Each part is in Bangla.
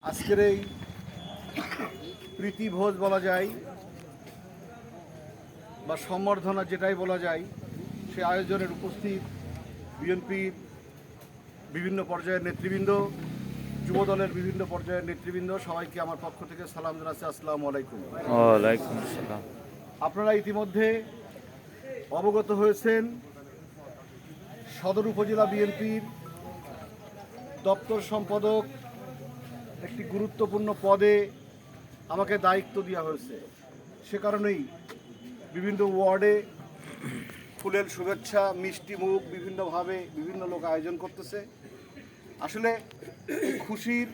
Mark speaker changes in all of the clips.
Speaker 1: আজকের এই প্রীতি ভোজ বলা যায় বা সম্বর্ধনা যেটাই বলা যায়, সে আয়োজনের উপস্থিত বিএনপির বিভিন্ন পর্যায়ের নেতৃবৃন্দ, যুবদলের বিভিন্ন পর্যায়ের নেতৃবৃন্দ, সবাইকে আমার পক্ষ থেকে সালাম জানাচ্ছি। আসসালামু আলাইকুম।
Speaker 2: ওয়ালাইকুম আসসালাম।
Speaker 1: আপনারা ইতিমধ্যে অবগত হয়েছেন, সদর উপজেলা বিএনপির দপ্তর সম্পাদক একটি গুরুত্বপূর্ণ পদে আমাকে দায়িত্ব দেওয়া হয়েছে। সে কারণেই বিভিন্ন ওয়ার্ডে ফুলের শুভেচ্ছা, মিষ্টি মুখ বিভিন্নভাবে বিভিন্ন লোক আয়োজন করতেছে। আসলে খুশির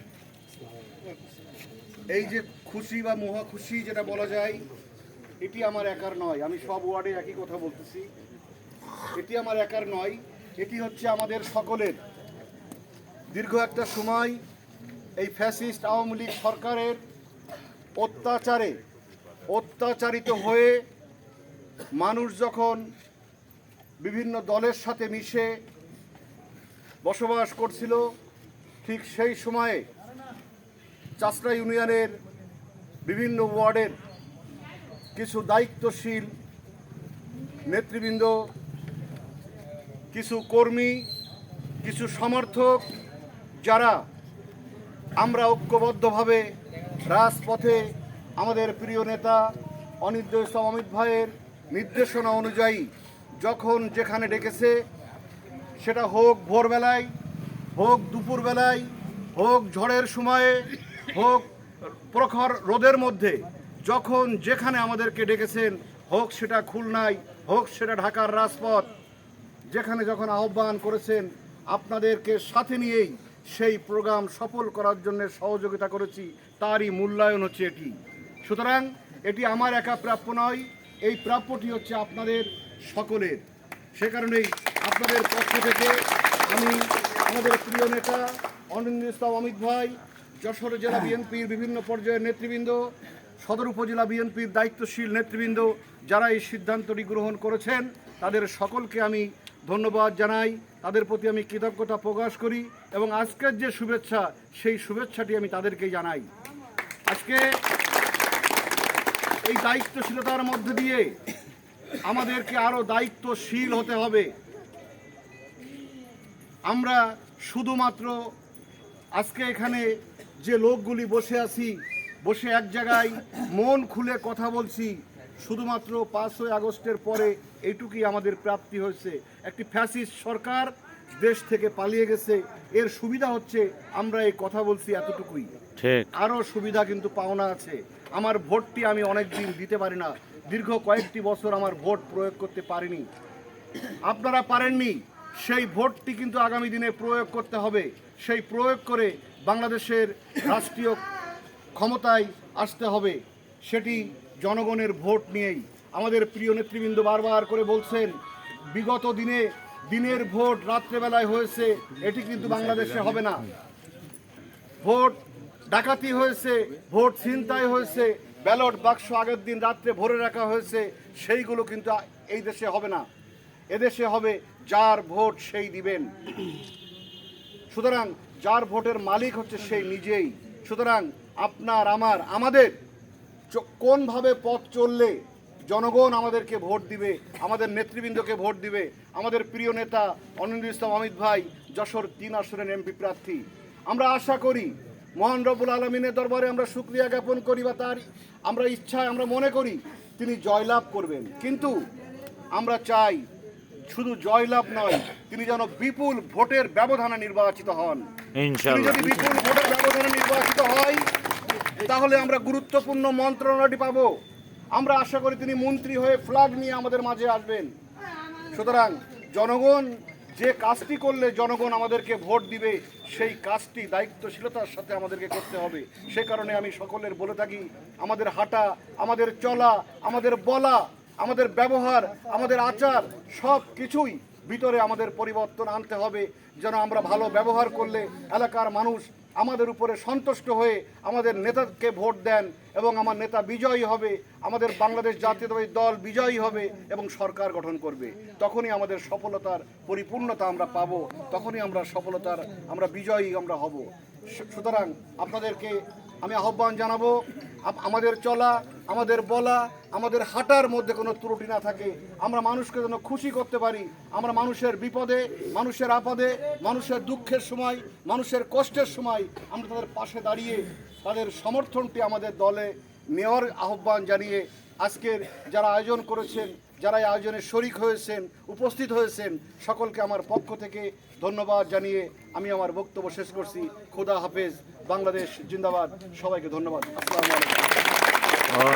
Speaker 1: এই যে খুশি বা মহা খুশি যেটা বলা যায়, এটি আমার একার নয়। আমি সব ওয়ার্ডে একই কথা বলতেছি, এটি আমার একার নয়, এটি হচ্ছে আমাদের সকলের। দীর্ঘ একটা সময় এই ফ্যাসিস্ট আওয়ামী লীগ সরকারের অত্যাচারিত হয়ে মানুষ যখন বিভিন্ন দলের সাথে মিশে বসবাস করছিল, ঠিক সেই সময়ে চাষড়া ইউনিয়নের বিভিন্ন ওয়ার্ডের কিছু দায়িত্বশীল নেতৃবৃন্দ, কিছু কর্মী, কিছু সমর্থক, যারা আমরা ঐক্যবদ্ধভাবে রাজপথে আমাদের প্রিয় নেতা অনির্দয় ইসলাম অমিত ভাইয়ের নির্দেশনা অনুযায়ী যখন যেখানে ডেকেছে, সেটা হোক ভোরবেলায়, হোক দুপুরবেলায়, হোক ঝড়ের সময়ে, হোক প্রখর রোদের মধ্যে, যখন যেখানে আমাদেরকে ডেকেছেন, হোক সেটা খুলনায়, হোক সেটা ঢাকার রাজপথ, যেখানে যখন আহ্বান করেছেন, আপনাদেরকে সাথে নিয়েই সেই প্রোগ্রাম সফল করার জন্য সহযোগিতা করেছি। তারই মূল্যায়ন হচ্ছে এটি। সুতরাং এটি আমার একা প্রাপ্য নয়, এই প্রাপ্যটি হচ্ছে আপনাদের সকলের। সে কারণেই আপনাদের পক্ষ থেকে আমি আমাদের প্রিয় নেতা অনির্দয় ইসলাম অমিত ভাই, যশোর জেলা বিএনপির বিভিন্ন পর্যায়ের নেতৃবৃন্দ, সদর উপজেলা বিএনপির দায়িত্বশীল নেতৃবৃন্দ, যারা এই সিদ্ধান্তটি গ্রহণ করেছেন, তাদের সকলকে আমি ধন্যবাদ জানাই, তাদের প্রতি আমি কৃতজ্ঞতা প্রকাশ করি এবং আজকের যে শুভেচ্ছা, সেই শুভেচ্ছাটি আমি তাদেরকে জানাই। আজকে এই দায়িত্বশীলতার মধ্যে দিয়ে আমাদেরকে আরও দায়িত্বশীল হতে হবে। আমরা শুধুমাত্র আজকে এখানে যে লোকগুলি বসে আছি, বসে এক জায়গায় মন খুলে কথা বলছি, শুধুমাত্র 5ই আগস্টের পরে এইটুকুই আমাদের প্রাপ্তি হয়েছে। একটি ফ্যাসিস্ট সরকার দেশ থেকে পালিয়ে গেছে, এর সুবিধা হচ্ছে আমরা এই কথা বলছি, এতটুকুই। আরও সুবিধা কিন্তু পাওনা আছে। আমার ভোটটি আমি অনেক দিন দিতে পারি না, দীর্ঘ কয়েকটি বছর আমার ভোট প্রয়োগ করতে পারিনি, আপনারা পারেননি। সেই ভোটটি কিন্তু আগামী দিনে প্রয়োগ করতে হবে। সেই প্রয়োগ করে বাংলাদেশের রাষ্ট্রীয় ক্ষমতায় আসতে হবে, সেটি জনগণের ভোট নিয়েই। আমাদের প্রিয় নেতৃবৃন্দ বারবার করে বলছেন, বিগত দিনের ভোট রাত্রেবেলায় হয়েছে, এটি কিন্তু বাংলাদেশে হবে না। ভোট ডাকাতি হয়েছে, ভোট ছিনতাই হয়েছে, ব্যালট বাক্স আগের দিন রাত্রে ভরে রাখা হয়েছে, সেইগুলো কিন্তু এই দেশে হবে না। এদেশে হবে যার ভোট সেই দিবেন। সুতরাং যার ভোটের মালিক হচ্ছে সেই নিজেই। সুতরাং আপনার আমাদের কোনভাবে পথ চললে জনগণ আমাদেরকে ভোট দিবে, আমাদের নেতৃবৃন্দকে ভোট দিবে। আমাদের প্রিয় নেতা অনির্দয় ইসলাম অমিত ভাই যশোর 3 আসনের এমপি প্রার্থী। আমরা আশা করি, মহান রব্বুল আলমিনের দরবারে আমরা শুকরিয়া জ্ঞাপন করি, বা তার আমরা ইচ্ছায় আমরা মনে করি তিনি জয়লাভ করবেন। কিন্তু আমরা চাই শুধু জয়লাভ নয়, তিনি যেন বিপুল ভোটের ব্যবধানে নির্বাচিত হন। তিনি যদি বিপুল ভোটের ব্যবধানে নির্বাচিত হয়, তাহলে আমরা গুরুত্বপূর্ণ মন্ত্রণালয়টি পাবো। আমরা আশা করি তিনি মন্ত্রী হয়ে ফ্ল্যাগ নিয়ে আমাদের মাঝে আসবেন। সুতরাং জনগণ যে কাজটি করলে জনগণ আমাদেরকে ভোট দিবে, সেই কাজটি দায়িত্বশীলতার সাথে আমাদেরকে করতে হবে। সে কারণে আমি সকলের বলে থাকি, আমাদের হাঁটা, আমাদের চলা, আমাদের বলা, আমাদের ব্যবহার, আমাদের আচার, সব কিছুই ভিতরে আমাদের পরিবর্তন আনতে হবে, যেন আমরা ভালো ব্যবহার করলে এলাকার মানুষ আমাদের উপরে সন্তুষ্ট হয়ে আমাদের নেতাকে ভোট দেন এবং আমার নেতা বিজয়ী হবে, আমাদের বাংলাদেশ জাতীয়তাবাদী দল বিজয়ী হবে এবং সরকার গঠন করবে। তখনই আমাদের সফলতার পরিপূর্ণতা আমরা পাবো, তখনই আমরা বিজয়ী হব। সুতরাং আপনাদেরকে আমি আহ্বান জানাবো, আমাদের চলা, আমাদের বলা, আমাদের হাঁটার মধ্যে কোনো ত্রুটি না থাকে। আমরা মানুষকে যেন খুশি করতে পারি। আমরা মানুষের বিপদে, মানুষের আপদে, মানুষের দুঃখের সময়, মানুষের কষ্টের সময় আমরা তাদের পাশে দাঁড়িয়ে তাদের সমর্থনটি আমাদের দলে নেওয়ার আহ্বান জানিয়ে আজকের যারা আয়োজন করেছেন, যারা এই আয়োজনে শরিক হয়েছেন, উপস্থিত হয়েছেন, সকলকে আমার পক্ষ থেকে ধন্যবাদ জানিয়ে আমি আমার বক্তব্য শেষ করছি। খোদা হাফেজ, বাংলাদেশ জিন্দাবাদ। সবাইকে ধন্যবাদ। আসসালামু আলাইকুম।